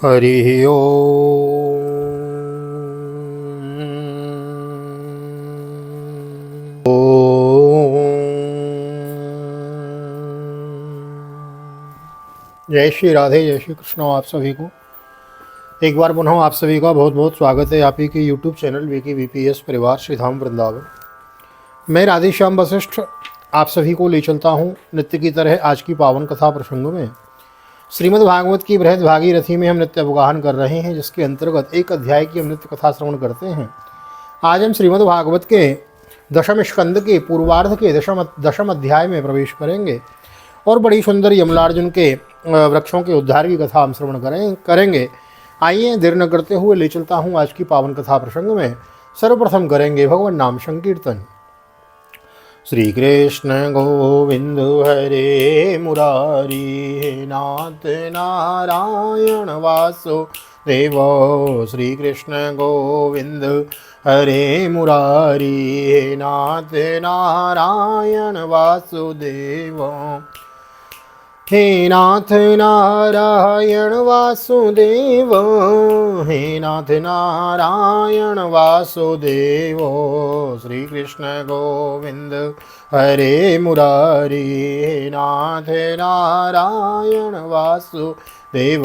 हरिः जय श्री राधे, जय श्री कृष्ण। आप सभी को एक बार पुनः आप सभी का बहुत बहुत स्वागत है आप ही के YouTube चैनल वीकी वीपीएस परिवार श्री धाम वृंदावन। मैं राधे श्याम वशिष्ठ आप सभी को ले चलता हूँ नित्य की तरह आज की पावन कथा प्रसंग में। श्रीमद् भागवत की बृहद भागीरथी में हम नित्य अवगाहन कर रहे हैं, जिसके अंतर्गत एक अध्याय की हम नित्य कथा श्रवण करते हैं। आज हम श्रीमद् भागवत के दशम स्कंद के पूर्वार्ध के दशम अध्याय में प्रवेश करेंगे और बड़ी सुंदर यमलार्जुन के वृक्षों के उद्धार की कथा हम श्रवण करेंगे। आइए देर न करते हुए ले चलता हूँ आज की पावन कथा प्रसंग में। सर्वप्रथम करेंगे भगवान नाम संकीर्तन। श्री कृष्ण गोविंद हरे मुरारी, हे नाथ नारायण वासुदेव। श्री कृष्ण गोविंद हरे मुरारी, हे नाथ नारायण वासुदेव। हे नाथ नारायण वासुदेव, हे नाथ नारायण वासुदेव। श्री कृष्ण गोविंद हरे मुरारी, हे नाथ नारायण वासुदेव।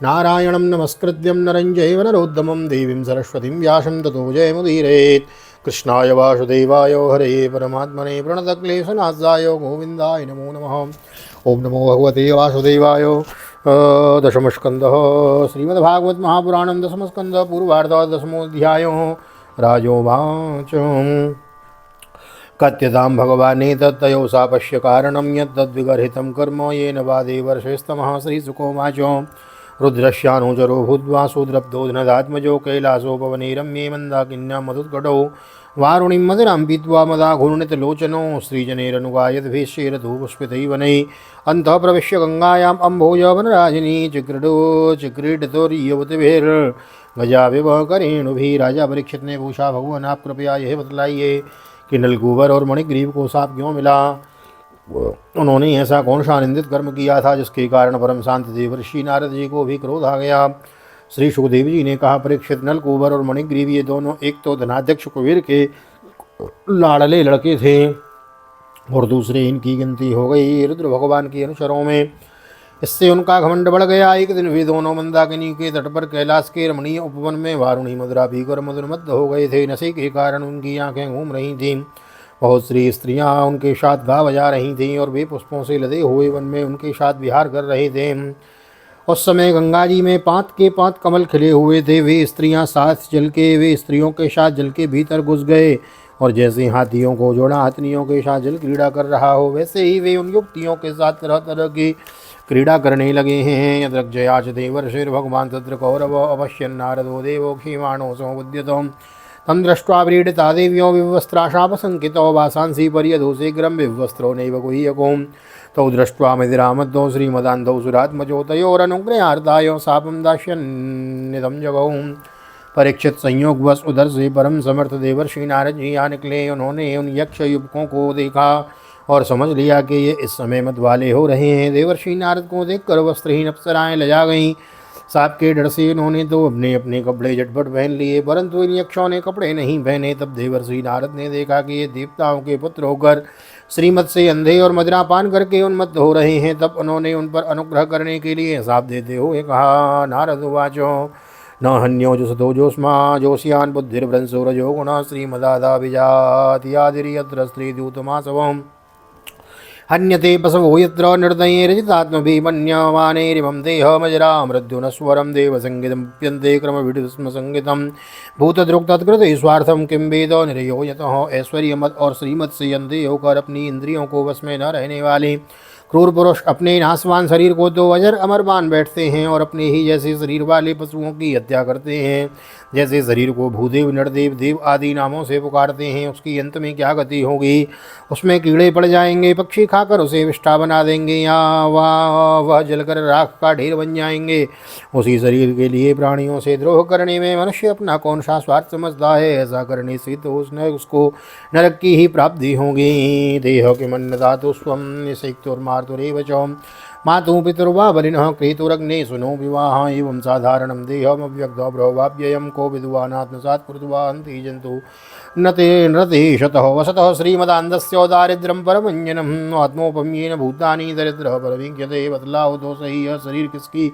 नारायणं नमस्कृत्यं नरं चैव नरोत्तमं देवीं सरस्वतीं व्यासं ततो जयमुदीरयेत्। कृष्णाय वासुदेवाय हरे परमात्मने प्रणतक्लेशनाशाय गोविन्दाय नमो नमः। ओम नमो भगवते वासुदेवाय। दशमस्कंदः श्रीमद्भागवत महापुराणं दशमस्कंद पूर्वार्ध दशमोऽध्याय। राजोवाच कथ्यतां भगवाने तत्तयो शापस्य कारणं यद्विगर्हितं कर्म येन वा देवर्षेस्तमः। श्रीशुकोवाच रुद्रस्यानुचरो भूत्वा शूद्रब्धो धनदात्मजो कैलासोपवने रम्ये मन्दाकिन्यां मधुत्कटौ वारुणीं मदिरां पीत्वा मदाघूर्णितलोचनो श्रीजनैरनुगायद्भिश्चेरधूपुष्पितैः वनैः अन्तः प्रविश्य गङ्गायाम् अम्भोजवनराजिनी चिक्रीडितोर्युवतिभिर्गजाविव करेणुभिः। राजा परीक्षित ने पूछा, भगवान आप कृपया यह बतलाइए कि नलकूबर और मणिग्रीव को शाप क्यों मिला? उन्होंने ऐसा कौन सा निंदित कर्म किया था जिसके कारण परम शांत देवर्षि नारद जी को भी क्रोध आ गया? श्री सुखदेव जी ने कहा, परीक्षित, नलकूबर और मणिग्रीव ये दोनों एक तो धनाध्यक्ष कुबेर के लाडले लड़के थे और दूसरे इनकी गिनती हो गई रुद्र भगवान के अनुचरों में। इससे उनका घमंड बढ़ गया। एक दिन वे दोनों मंदाकिनी के तट पर कैलाश के रमणीय उपवन में वारुणी मदिरा पीकर मधुरमत्त हो गए थे। नशे के कारण उनकी आंखें घूम रही थीं। बहुत सी स्त्रियां उनके साथ गा बजा रही थीं और वे पुष्पों से लदे हुए वन में उनके साथ विहार कर रहे थे। उस समय गंगा जी में 5 के 5 कमल खिले हुए थे। वे स्त्रियों के साथ जल के भीतर घुस गए और जैसे हाथियों को जोड़ा हथनियों के साथ जल क्रीड़ा कर रहा हो, वैसे ही वे उन युक्तियों के साथ तरह तरह की क्रीड़ा करने लगे हैं। यद्रक्षयाच देवर्षिर भगवान तत्र कौरव अवश्य नारदो देवो क्षीमाणो समुद्यतम् तम दृष्ट्वा व्रीडिता देव्यो विवस्त्राशापसंकितो वासांसी पर्यधूशीघ्रं विवस्त्रो नैव गुह्यकों तौ दृष्ट्वा मदिरामद्धौ श्रीमदान्धौ सुरात्मजो तयोरनुग्रहार्थाय शापं दास्यन्निदं जगौ। परीक्षित संयोगवश उधर से परम समर्थ देवर्षि नारद जी आ निकले। उन्होंने उन यक्ष युवकों को देखा और समझ लिया कि ये इस समय मत वाले हो रहे हैं। देवर्षि नारद को देखकर वस्त्रहीन अप्सराएं लजा गईं। सांप के डर से उन्होंने तो अपने अपने कपड़े झटपट पहन लिए, परंतु इन यक्षों ने कपड़े नहीं पहने। तब देवर्षि नारद ने देखा कि ये देवताओं के पुत्र होकर श्रीमत से अंधे और मदिरा पान करके उन्मत्त हो रहे हैं। तब उन्होंने उन पर अनुग्रह करने के लिए शाप देते हुए कहा, नारद उवाचो न हन्यो जुसतो जोस्मा जोशियान बुद्धिर्भ्रंसो रजो गुणः श्रीमदादा विजातियादिर्यत्र स्त्रीदूतमासवम् हन्यते पशवो यत्र निर्दये रजितात्मभिमन्यमानेरिमं देहमजरा मृत्युनस्वरं देवसंगीतमप्यन्ते क्रमविडुस्म संगीतं भूतदृक् तत्कृते स्वार्थं किं वेद निरयो यतः ऐश्वर्यमत और श्रीमत से अंधे होकर अपनी इंद्रियों को वश में न रहने वाले क्रूर पुरुष अपने नासवान शरीर को तो अजर अमर मान बैठते हैं और अपने ही जैसे शरीर वाले पशुओं की हत्या करते हैं। जैसे शरीर को भूदेव, नरदेव, देव आदि नामों से पुकारते हैं, उसकी अंत में क्या गति होगी? उसमें कीड़े पड़ जाएंगे, पक्षी खाकर उसे विष्ठा बना देंगे या वह जलकर राख का ढेर बन जाएंगे। उसी शरीर के लिए प्राणियों से द्रोह करने में मनुष्य अपना कौन सा स्वार्थ समझता है? ऐसा करने से तो उसको नरक की ही प्राप्ति होगी। देह के मन धातु स्वम निषेक्तुर्मार्तुरेव च मातु पितुर्वा बलिनः क्रेतुरग्ने सुनो विवाह एवं साधारणं देहमव्यक्तो ब्रह्मव्ययं को विद्वानात्मसात् कृत्वा अन्ति जन्तु नते नृते शतः वसतः श्रीमदान्धस्य दारिद्र्यं परमञ्जनम् आत्मोपम्येन भूतानि दरिद्रः परविज्ञते बतलाओ तो सही है शरीर किसकी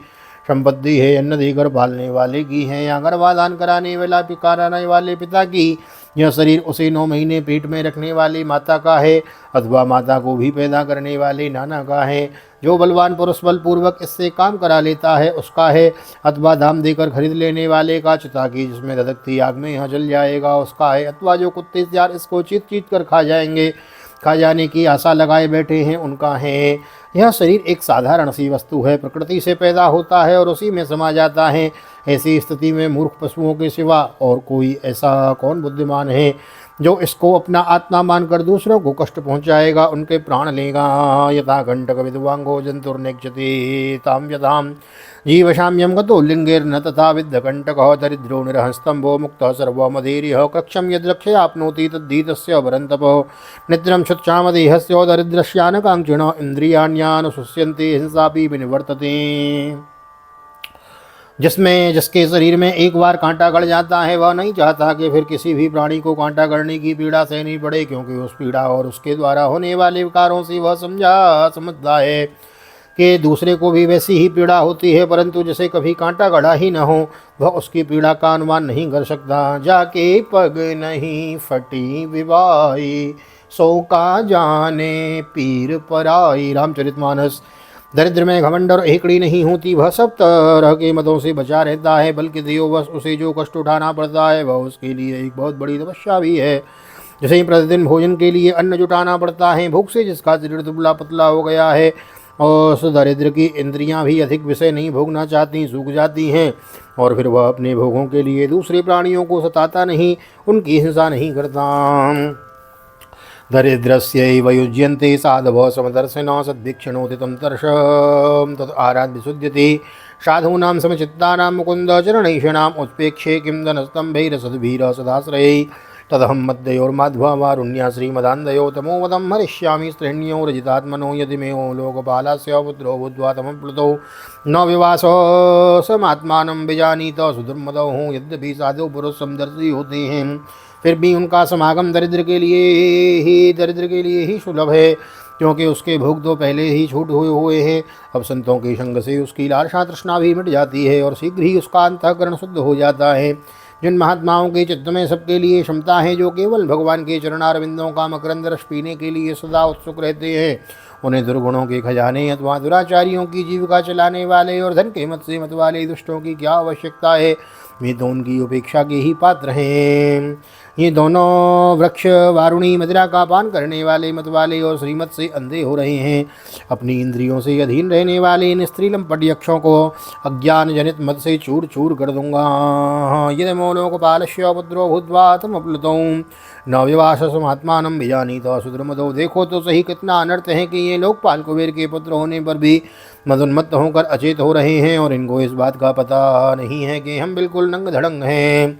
संपत्ति है। अन्न देकर पालने वाले की है या गर्भाधान कराने वाला कराने वाले पिता की। यह शरीर उसे 9 महीने पेट में रखने वाली माता का है अथवा माता को भी पैदा करने वाले नाना का है। जो बलवान पुरुष बलपूर्वक इससे काम करा लेता है उसका है अथवा दाम देकर खरीद लेने वाले का चिता की जिसमें धधकती आग में यह जल जाएगा उसका है। अथवा जो कुत्ते यार इसको चीत चीत कर खा जाने की आशा लगाए बैठे हैं उनका है। यह शरीर एक साधारण सी वस्तु है, प्रकृति से पैदा होता है और उसी में समा जाता है। ऐसी स्थिति में मूर्ख पशुओं के सिवा और कोई ऐसा कौन बुद्धिमान है जो इसको अपना आत्मा मानकर दूसरों को कष्ट पहुंचाएगा, उनके प्राण लेगा। यथा कंटक विद्वांगो जंतुर्नेक्षति ताम यथाम जीवशाम्यम गतो लिंगेर्न तथा विद्धकंटकः दरिद्रो निरहस्तंभो मुक्तः सर्वमधीरिः कक्षम यद्रक्षयाप्नोति तद्धि तस्य वरन्तपो निद्रं शुच्छामदेहस्य दरिद्रस्यानकाङ्क्षिण इन्द्रियाण्यानुशुष्यन्ते हिंसापि विनिवर्तते। जिसके शरीर में एक बार कांटा गड़ जाता है वह नहीं चाहता कि फिर किसी भी प्राणी को कांटा गड़ने की पीड़ा सहनी पड़े, क्योंकि उस पीड़ा और उसके द्वारा होने वाले विकारों से वह समझता है कि दूसरे को भी वैसी ही पीड़ा होती है, परंतु जिसे कभी कांटा गड़ा ही न हो वह उसकी पीड़ा का अनुमान नहीं कर सकता। जाके पग नहीं फटी विवाही सो का जाने पीर पराई। रामचरितमानस। दरिद्र में घमंड और एकड़ी नहीं होती, वह सब तरह के मदों से बचा रहता है, बल्कि देववश उसे जो कष्ट उठाना पड़ता है वह उसके लिए एक बहुत बड़ी तपस्या भी है। जैसे ही प्रतिदिन भोजन के लिए अन्न जुटाना पड़ता है, भूख से जिसका शरीर दुबला पतला हो गया है और उस दरिद्र की इंद्रियां भी अधिक विषय नहीं भोगना चाहती, सूख जाती हैं, और फिर वह अपने भोगों के लिए दूसरे प्राणियों को सताता नहीं, उनकी हिंसा नहीं करता। दरिद्रस्यैव युज्यन्ते साधवः समदर्शिनः सद्वीक्षणोति तं तर्षं तत् आरात् विशुध्यते साधूनां समचित्तानां मुकुन्द चरणैषणाम् उत्पेक्षे किं धनस्तम्भैरसद्भिः सदाश्रयै तदहं मद्दयोर्माध्ववारुण्या श्रीमदान्धयो तमोवदं हरिष्यामि स्त्रीण्यो रजितात्मनो यदि मेयो लोकपालस्य पुत्रो भूत्वा तमप्लुतौ न विवासो समात्मानं विजानीत सुदुर्मदौ हूँ। यद्यपि साधु पुरुष समदर्शी होते हैं फिर भी उनका समागम दरिद्र के लिए ही सुलभ है, क्योंकि उसके भोग तो पहले ही छूट हुए हैं। अब संतों के संग से उसकी लालसा तृष्णा भी मिट जाती है और शीघ्र ही उसका अंतःकरण शुद्ध हो जाता है। जिन महात्माओं के चित्त में सबके लिए क्षमता है, जो केवल भगवान के चरणारविंदों का मकरंद रस पीने के लिए सदा उत्सुक रहते हैं, उन्हें दुर्गुणों के खजाने अथवा दुराचारियों की जीविका चलाने वाले और धन के मत से मत वाले दुष्टों की क्या आवश्यकता है। वे तो उनकी उपेक्षा के ही पात्र हैं। ये दोनों वृक्ष वारुणी मदिरा का पान करने वाले मत वाले और श्रीमत से अंधे हो रहे हैं। अपनी इंद्रियों से अधीन रहने वाले इन स्त्री लंपट यक्षों को अज्ञान जनित मत से चूर चूर कर दूंगा। यदि मोलोकपालस्य पुत्रो भूत्वा तमप्लुतौ न विवास समात्मानं विजानीत सुधर्मदो। देखो तो सही कितना अनर्थ है कि ये लोकपाल कुबेर के पुत्र होने पर भी मदोन्मत्त होकर अचेत हो रहे हैं, और इनको इस बात का पता नहीं है कि हम बिल्कुल नंग धड़ंग हैं।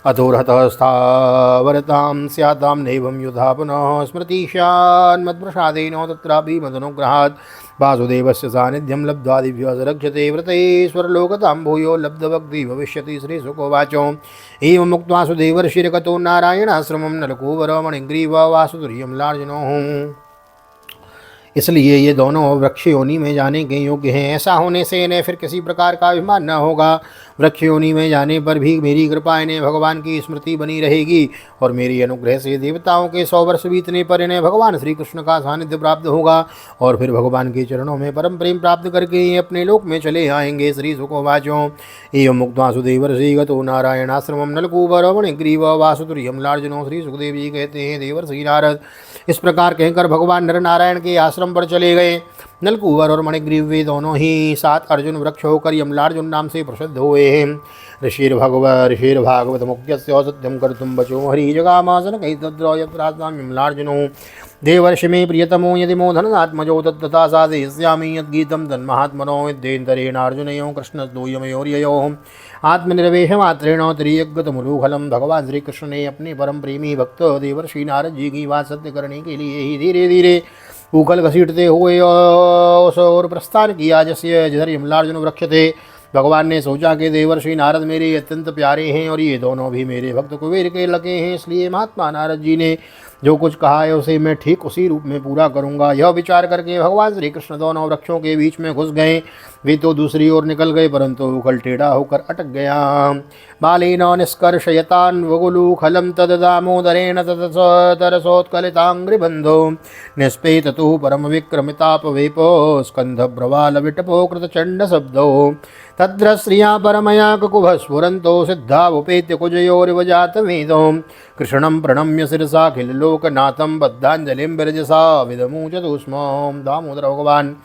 अधोरहतः स्थावरतां स्यातां नैवं युधा पुनः स्मृतिशान्मत्प्रसादेन तत्रापि मदनुग्रहात् वासुदेवस्य सान्निध्यं लब्ध्वा दिव्यसरक्षते व्रतेश्वरलोकतां भूयो लब्धभक्ति भविष्यति। श्रीशुकोवाचो एवमुक्त्वा सुदेवर्षिर्गतो नारायणाश्रमं नलकूवरमणिग्रीव वासुतुर्यं लार्जुनोः। इसलिए ये दोनों वृक्ष योनि में जाने के योग्य हैं। ऐसा होने से इन्हें फिर किसी प्रकार का अभिमान न होगा। वृक्ष योनि में जाने पर भी मेरी कृपा इन्हें भगवान की स्मृति बनी रहेगी, और मेरी अनुग्रह से देवताओं के 100 वर्ष बीतने पर इन्हें भगवान श्री कृष्ण का सानिध्य प्राप्त होगा, और फिर भगवान के चरणों में परम प्रेम प्राप्त करके ये अपने लोक में चले आएंगे। श्री सुकोवाचो एवं मुक्त्वा सुदेवर्षि गतो नारायणाश्रमं नलकूवरमणिग्रीव वासुतुर्यं लार्जुनो। श्री सुखदेव जी कहते हैं, देवर्षि नारद इस प्रकार कहकर भगवान नर नारायण के आश्रम पर चले गए। नलकूवर और मणिग्रीव वे दोनों ही 7 अर्जुन वृक्ष होकर यमलार्जुन नाम से प्रसिद्ध हुए हैं। ऋषिर्भागवत मुख्यस्य सत्यं कर्तुं वचो हरि जगामासन कैतद्रो यत्रास्तां यमलार्जुनो। देवर्षि में प्रियतमो यदि मोधनात्मजो तत्तथा साधयिष्यामि यद्गीतं तन्महात्मनो विद्येन्तरेणार्जुनयोः कृष्णद्वयमयोर्ययोः आत्मनिर्वेशमात्रेण त्रियज्ञतमुलूखलम्। भगवान श्री कृष्ण ने अपने परम प्रेमी भक्त देवर्षि नारद जी की बात सत्य करने के लिए ही धीरे धीरे उखल घसीटते हुए उस ओर प्रस्थान किया जैसे जिधर यमलार्जुन वृक्ष थे। भगवान ने सोचा कि देवर्षि नारद मेरे अत्यंत प्यारे हैं और ये दोनों भी मेरे भक्त कुबेर के लगे हैं, इसलिए महात्मा नारद जी ने जो कुछ कहा है उसे मैं ठीक उसी रूप में पूरा करूंगा। यह विचार करके भगवान श्री कृष्ण दोनों वृक्षों के बीच में घुस गए। वे तो दूसरी ओर निकल गए, परंतु उखल टेढ़ा होकर अटक गया। बालेन निष्कर्षयतान् वगुलूखलं तद दामोदरेण तरसोत्कलितांग्रिबन्धो निष्पेततु परम विक्रमितापवेपो स्कन्धभ्रवालविटपो कृतचण्डशब्दो तद्रश्रिया परमया कुकुभस्फुरन्तो सिद्धावुपेत्य कुजयोरिव जातवेदो कृष्णं प्रणम्य शिरसा खिल्लोकनाथं बद्धाञ्जलिं विरजसा विदमुचतु स्म। दामोदर भगवान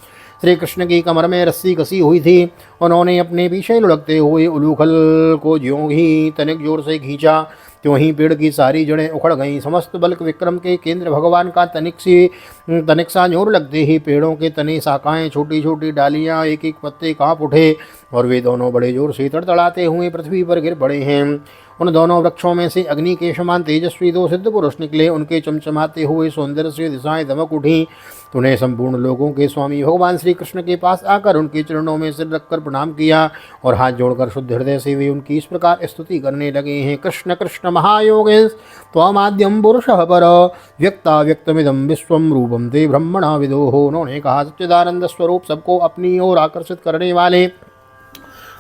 श्री कृष्ण की कमर में रस्सी कसी हुई थी। उन्होंने अपने पीछे लुढ़कते हुए उलूखल को ज्यों ही तनिक जोर से खींचा, त्यों ही पेड़ की सारी जड़ें उखड़ गईं। समस्त बल्क विक्रम के केंद्र भगवान का तनिक सा जोर लगते ही पेड़ों के तने शाखाएं छोटी छोटी डालियां एक एक पत्ते कांप उठे और वे दोनों बड़े जोर से तड़तड़ाते हुए पृथ्वी पर गिर पड़े हैं। उन दोनों वृक्षों में से अग्नि के समान तेजस्वी दो सिद्ध पुरुष निकले। उनके चमचमाते हुए सौंदर्य से दिशाएं दमक उठी। उन्हें संपूर्ण लोगों के स्वामी भगवान श्री कृष्ण के पास आकर उनके चरणों में सिर रखकर प्रणाम किया और हाथ जोड़कर शुद्ध हृदय से वे उनकी इस प्रकार स्तुति करने लगे हैं। कृष्ण कृष्ण महायोगेश त्वमाद्यं पुरुषः पर व्यक्ता व्यक्तमिदं विश्वं रूपं ते ब्रह्मणा विदोः। उन्होंने कहा, सच्चिदानंद स्वरूप सबको अपनी ओर आकर्षित करने वाले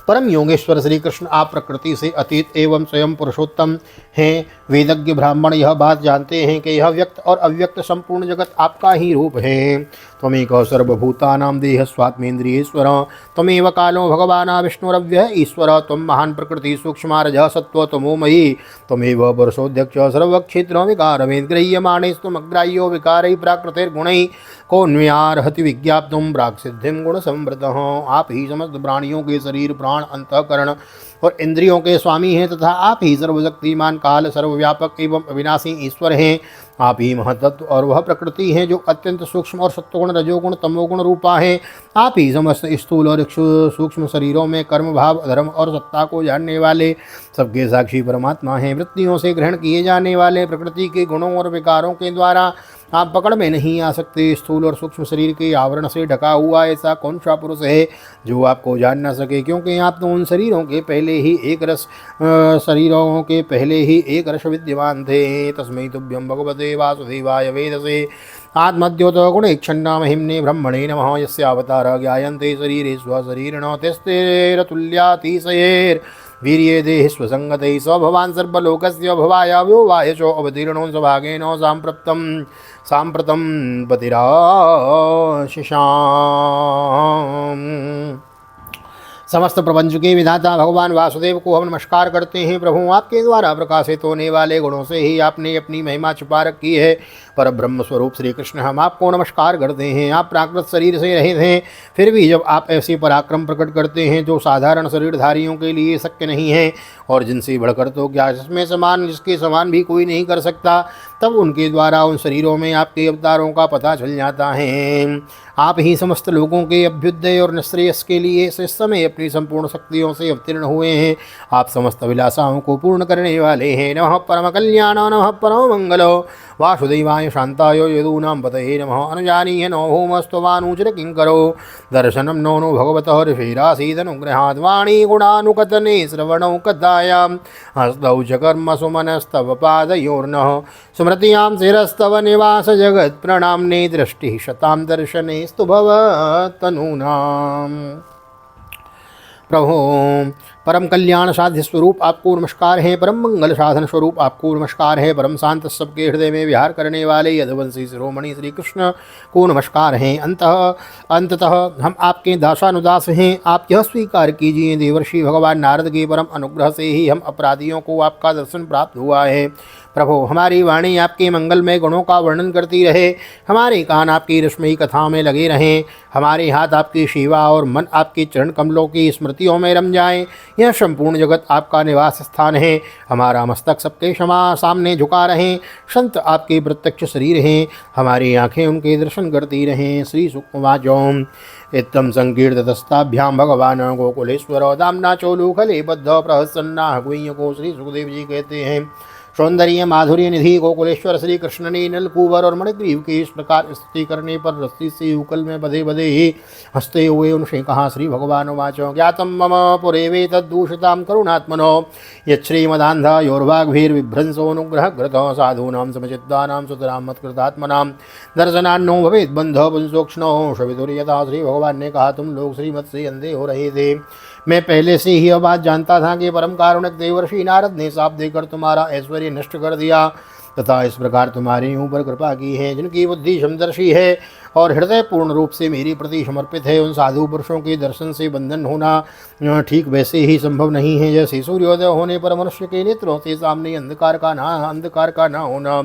परम योगेश्वर श्री कृष्ण आप प्रकृति से अतीत एवं स्वयं पुरुषोत्तम हैं। वेदज्ञ ब्राह्मण यह बात जानते हैं कि यह व्यक्त और अव्यक्त संपूर्ण जगत आपका ही रूप है। त्वमेक सर्वभूतानां देह स्वात्मेन्द्रियेश्वर त्वमेव कालो भगवान् विष्णुरव्यय ईश्वर त्वं महान् प्रकृति सूक्ष्मारजः सत्त्व त्वमोमयी त्वमेव पुरुषोऽध्यक्ष सर्वक्षेत्र विकारमेव गृह्यमाणैस्त्वमग्राह्यो विकारैः प्राकृतिर्गुणैः कोऽन्वयार्हति विज्ञाप्तुं प्राक्सिद्धिं गुणसंवृतः। आप ही समस्त प्राणियों के शरीर प्राण अंतःकरण और इंद्रियों के स्वामी हैं तथा आप ही सर्वशक्तिमान काल सर्वव्यापक एवं अविनाशी ईश्वर हैं। आप ही महतत्व और वह प्रकृति हैं जो अत्यंत सूक्ष्म और सत्वगुण रजोगुण तमोगुण रूपा है। आप ही समस्त स्थूल और सूक्ष्म शरीरों में कर्म भाव धर्म और सत्ता को जानने वाले सबके साक्षी परमात्मा हैं। वृत्तियों से ग्रहण किए जाने वाले प्रकृति के गुणों और विकारों के द्वारा आप पकड़ में नहीं आ सकते। स्थूल और सूक्ष्म शरीर के आवरण से ढका हुआ ऐसा कौन सा पुरुष है जो आपको जान न सके, क्योंकि आप तो उन शरीरों के पहले ही एक रस विद्यमान थे। तस्मै तुभ्यं भगवते वासुदेवाय वेदसे आत्मद्योत गुणेक्षण्णा महिम्ने ब्रह्मणे नमः। यस्यावतारा ज्ञायन्ते शरीरे स्वशरीरिणो त्यस्तेरतुल्यातिशयैर् वीर्ये देहि स्वसंगतैः स भवान् सर्वलोकस्य भवायाव्यो वायशो अवतीर्णो सभागेन साम्प्रतं पतिराशिषाम्। समस्त प्रपंच के विधाता भगवान वासुदेव को हम नमस्कार करते हैं। प्रभु, आपके द्वारा प्रकाशित होने वाले गुणों से ही आपने अपनी महिमा छुपा रखी है। पर ब्रह्म स्वरूप श्री कृष्ण, हम आपको नमस्कार करते हैं। आप प्राकृत शरीर से रहित हैं, फिर भी जब आप ऐसे पराक्रम प्रकट करते हैं जो साधारण शरीरधारियों के लिए शक्य नहीं है और जिनसे बढ़कर तो क्या जिसके समान भी कोई नहीं कर सकता, तब उनके द्वारा उन शरीरों में आपके अवतारों का पता चल जाता है। आप ही समस्त लोगों के अभ्युदय और निश्रेयस के लिए इस समय अपनी संपूर्ण शक्तियों से अवतीर्ण हुए हैं। आप समस्त अभिलाषाओं को पूर्ण करने वाले हैं। नमः परम कल्याण नमः परम मंगलो वासुदेवाय शांताय यदूनां पतये नमः। अनुजानीय नो भूमस्त्वानुचर किंकरो दर्शनं नो नो भगवतः ऋषिरासीदनुग्रहाद् वाणी गुणानुकथने श्रवणौ कथायां हस्तौ च कर्मसु मनस्तव पादयोर्नः स्मृतियां शिरस्तव निवास जगत् प्रणाम्ने दृष्टिः शतां दर्शनेस्तु भवतनूनाम्। प्रभो, परम कल्याण साध्य स्वरूप आपको नमस्कार है। परम मंगल साधन स्वरूप आपको नमस्कार है। परम शांत सबके हृदय में विहार करने वाले यदुवंशी शिरोमणि श्री कृष्ण को नमस्कार हैं। अंततः हम आपके दासानुदास हैं। आप यह स्वीकार कीजिए, देवर्षि भगवान नारद के परम अनुग्रह से ही हम अपराधियों को आपका दर्शन प्राप्त हुआ है। प्रभो, हमारी वाणी आपके मंगलमय गुणों का वर्णन करती रहे, हमारे कान आपकी रश्मि कथा में लगे रहें, हमारे हाथ आपकी सेवा और मन आपके चरण कमलों की स्मृतियों में रम जाएं। यह संपूर्ण जगत आपका निवास स्थान है। हमारा मस्तक सबके सामने झुका रहें। संत आपके प्रत्यक्ष शरीर हैं, हमारी आँखें उनके दर्शन करती रहें। श्री सुकुमाजोम इत्थं संकीर्ततस्ताभ्यां भगवान गोकुलेश्वर दाम्ना चोलूखले बद्ध प्रहसन्ना गुह्य को श्री सुखदेव जी कहते हैं। सौंदर्य माधुर्य निधि गोकुलेश्वर श्री कृष्ण ने नलकूवर और मणिग्रीव की इस प्रकार स्तुति करने पर रस्सी से उकल में बधे बधे ही हंसते हुए उनसे कहा। श्री भगवान वाचो ज्ञातम मम पुरेवे तद्दूषितां करुणात्मनो यच्छ्रीमदान्धयोर्वाग्भिर्विभ्रंसोऽनुग्रह ग्रतो साधूनां समचित्तानां सुतरां मत्कृतात्मनां दर्शनान्नो भवेत् बंधो पुंसोक्ष्णो शवितुर्यथा। श्री भगवान ने कहा, तुम लोग श्रीमत से अंधे हो रहे थे। मैं पहले से ही यह बात जानता था कि परम कारुणिक देवर्षि नारद ने शाप देकर तुम्हारा ऐश्वर्य नष्ट कर दिया तथा इस प्रकार तुम्हारे ऊपर कृपा की है। जिनकी बुद्धि समदर्शी है और हृदय पूर्ण रूप से मेरी प्रति समर्पित है, उन साधु पुरुषों के दर्शन से बंधन होना ठीक वैसे ही संभव नहीं है जैसे सूर्योदय होने पर मनुष्य के नेत्रों से सामने अंधकार का न होना।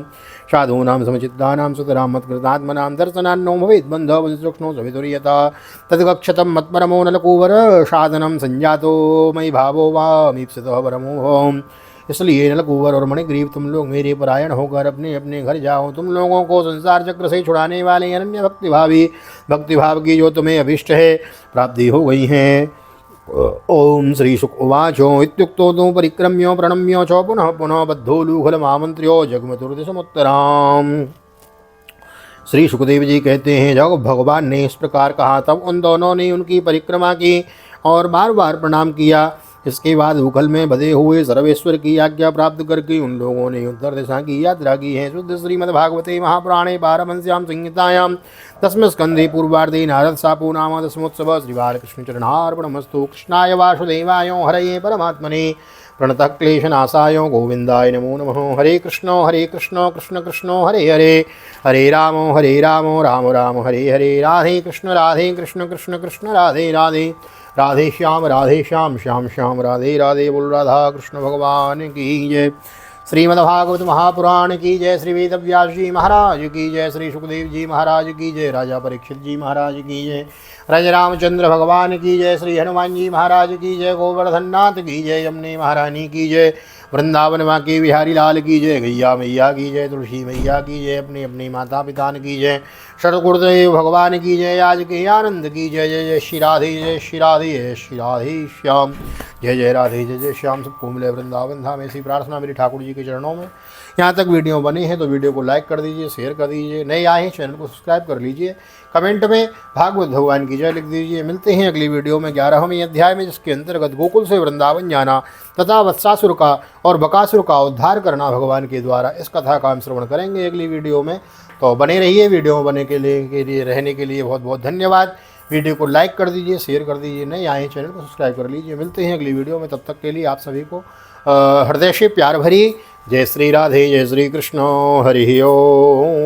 साधूनां समचित्तानां सुतरां मत्कृतात्मनां दर्शनान्नो भवेत् बन्धो सूक्ष्णो सवितुर्यथा। तद्गक्षतं मत्परमो नलकूवर साधनं संजातो मयि भावो वामीप्सितः परमो। इसलिए नलकूवर और मणिग्रीव तुम लोग मेरे परायण होकर अपने अपने घर जाओ। तुम लोगों को संसार चक्र से छुड़ाने वाले अनन्य भक्तिभाव की जो तुम्हें अभिष्ट है प्राप्ति हो गई है। ओम श्री शुक उवाचो इत्युक्तो तो परिक्रम्यो प्रणम्यो च पुनः पुनः बद्धोलूखलमामन्त्र्यो जगमतुर्दिशमुत्तराम्। श्री सुखदेव जी कहते हैं, जब भगवान ने इस प्रकार कहा तब उन दोनों ने उनकी परिक्रमा की और बार बार प्रणाम किया। इसके बाद उखल में बधे हुए सर्वेश्वर की आज्ञा प्राप्त करके उन लोगों ने उत्तर दिशा की यात्रा की है। शुद्ध श्रीमद्भागवते महापुराणे पारमहंस्यां संहितायां दशम स्कंधे पूर्वार्धे नारद शापो नाम दशमोत्सव। श्री बालकृष्ण चरणार्पणमस्तु। कृष्णाय वासुदेवाय हरये परमात्मने प्रणतः क्लेशनाशाय गोविंदाय नमो नमः। हरे कृष्ण कृष्ण कृष्ण हरे हरे, हरे राम राम राम हरे हरे। राधे कृष्ण कृष्ण कृष्ण राधे राधे, राधे श्याम श्याम श्याम राधे राधे। बोल राधा कृष्ण भगवान की जय। श्रीमद्भागवत महापुराण की जय। श्री वेदव्यास जी महाराज की जय। श्री सुखदेव जी महाराज की जय। राजा परीक्षित जी महाराज की जय। राजा रामचंद्र भगवान की जय। श्री हनुमान जी महाराज की जय। गोवर्धन नाथ की जय। यमुने महारानी की जय। वृंदावन माँ के बिहारी लाल की जय। गैया मैया की जय। तुलसी मैया की जय। अपने अपने माता पिता की जय। षडगुरुदेव भगवान की जय। आज के आनंद की जय। जय जय श्री राधे, जय श्री राधे, जय श्री राधे श्याम। जय जय राधे, जय जय श्याम। सबको मिले वृंदावन धाम। ऐसी प्रार्थना मेरी ठाकुर जी के चरणों में। यहाँ तक वीडियो बने हैं तो वीडियो को लाइक कर दीजिए, शेयर कर दीजिए। नए आए हैं चैनल को सब्सक्राइब कर लीजिए। कमेंट में भागवत भगवान की जय लिख दीजिए। मिलते हैं अगली वीडियो में 11वें अध्याय में, जिसके अंतर्गत गोकुल से वृंदावन जाना तथा वत्सासुर का और बकासुर का उद्धार करना भगवान के द्वारा, इस कथा का हम श्रवण करेंगे अगली वीडियो में। तो बने रहिए। वीडियो में बने के लिए रहने के लिए बहुत बहुत धन्यवाद। वीडियो को लाइक कर दीजिए, शेयर कर दीजिए। नए आए हैं चैनल को सब्सक्राइब कर लीजिए। मिलते हैं अगली वीडियो में। तब तक के लिए आप सभी को हृदय से प्यार भरी जय श्री राधे, जय श्री कृष्ण। हरि ओम।